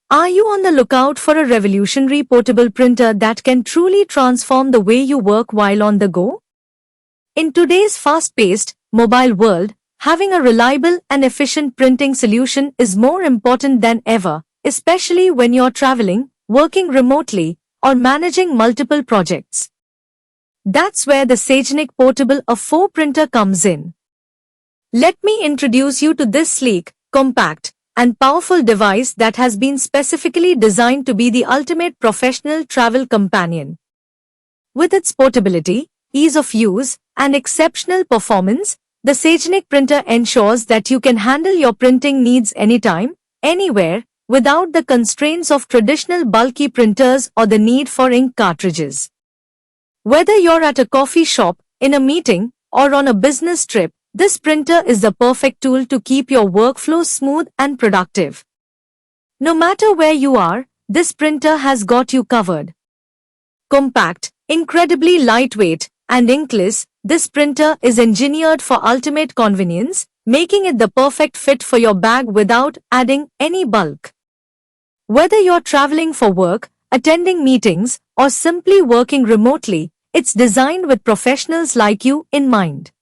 Are you on the lookout for a revolutionary portable printer that can truly transform the way you work while on the go? In today's fast-paced, mobile world, having a reliable and efficient printing solution is more important than ever, especially when you're traveling, working remotely, or managing multiple projects. That's where the Sagenic Portable A4 printer comes in. Let me introduce you to this sleek, compact, and powerful device that has been specifically designed to be the ultimate professional travel companion. With its portability, ease of use, and exceptional performance, the Sagenic printer ensures that you can handle your printing needs anytime, anywhere, without the constraints of traditional bulky printers or the need for ink cartridges. Whether you're at a coffee shop, in a meeting, or on a business trip, this printer is the perfect tool to keep your workflow smooth and productive. No matter where you are, this printer has got you covered. Compact, incredibly lightweight, and inkless, this printer is engineered for ultimate convenience, making it the perfect fit for your bag without adding any bulk. Whether you're traveling for work, attending meetings, or simply working remotely, it's designed with professionals like you in mind.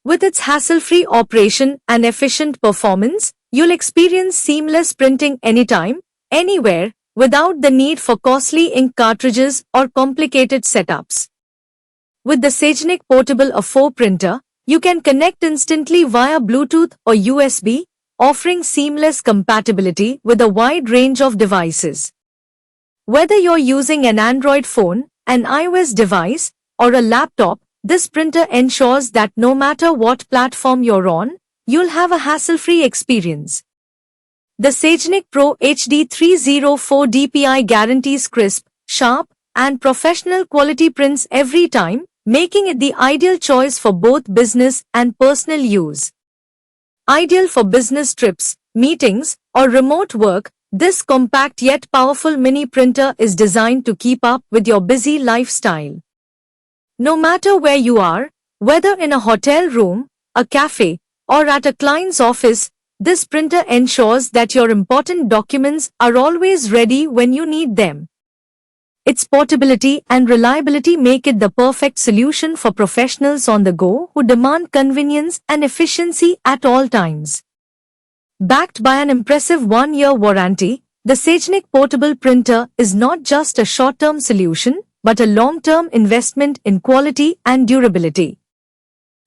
With its hassle-free operation and efficient performance, you'll experience seamless printing anytime, anywhere, without the need for costly ink cartridges or complicated setups. With the Sagenic Portable A4 printer, you can connect instantly via Bluetooth or USB, offering seamless compatibility with a wide range of devices. Whether you're using an Android phone, an iOS device, or a laptop, this printer ensures that no matter what platform you're on, you'll have a hassle-free experience. The Sagenic Pro HD 304 DPI guarantees crisp, sharp, and professional quality prints every time, making it the ideal choice for both business and personal use. Ideal for business trips, meetings, or remote work, this compact yet powerful mini printer is designed to keep up with your busy lifestyle. No matter where you are, whether in a hotel room, a cafe, or at a client's office, this printer ensures that your important documents are always ready when you need them. Its portability and reliability make it the perfect solution for professionals on the go who demand convenience and efficiency at all times. Backed by an impressive 1-year warranty, the Sagenic Portable Printer is not just a short-term solution, but a long-term investment in quality and durability.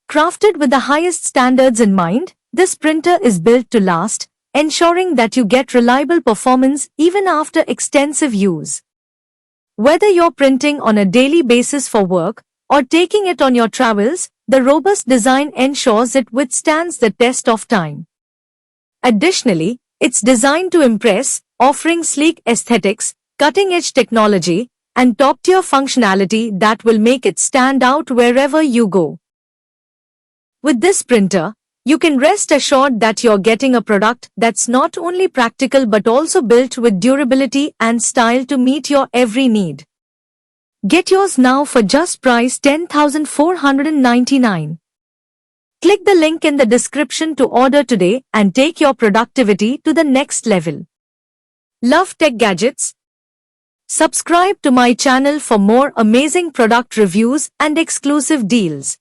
Crafted with the highest standards in mind, this printer is built to last, ensuring that you get reliable performance even after extensive use. Whether you're printing on a daily basis for work or taking it on your travels, the robust design ensures it withstands the test of time. Additionally, it's designed to impress, offering sleek aesthetics, cutting-edge technology, and top-tier functionality that will make it stand out wherever you go. With this printer, you can rest assured that you're getting a product that's not only practical but also built with durability and style to meet your every need. Get yours now for just price $10,499. Click the link in the description to order today and take your productivity to the next level. Love tech gadgets? Subscribe to my channel for more amazing product reviews and exclusive deals.